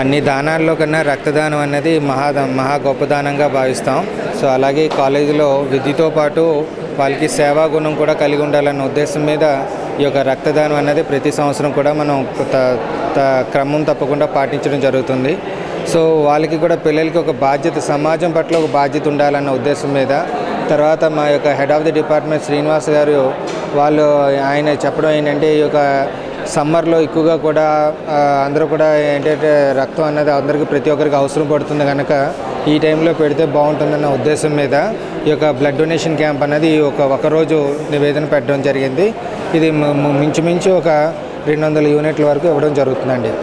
అన్ని దానాల్లో కన్నా రక్తదానం అనేది మహా గొప్ప దానంగా భావిస్తాం. సో అలాగే కాలేజీలో విద్యతో పాటు వాళ్ళకి సేవా గుణం కూడా కలిగి ఉండాలన్న ఉద్దేశం మీద ఈ యొక్క రక్తదానం అనేది ప్రతి సంవత్సరం కూడా మనం క్రమం తప్పకుండా పాటించడం జరుగుతుంది. సో వాళ్ళకి కూడా పిల్లలకి ఒక బాధ్యత, సమాజం పట్ల ఒక బాధ్యత ఉండాలన్న ఉద్దేశం మీద తర్వాత మా యొక్క head of the department Srinivas గారు ఆయన చెప్పడం ఏంటంటే ఈ యొక్క సమ్మర్లో ఎక్కువగా కూడా అందరూ కూడా ఏంటంటే రక్తం అన్నది అందరికీ ప్రతి ఒక్కరికి అవసరం పడుతుంది కనుక ఈ టైంలో పెడితే బాగుంటుందన్న ఉద్దేశం మీద ఈ యొక్క బ్లడ్ డొనేషన్ క్యాంప్ అనేది ఒకరోజు నివేదన పెట్టడం జరిగింది. ఇది మించుమించు ఒక 200 యూనిట్ల వరకు ఇవ్వడం జరుగుతుందండి.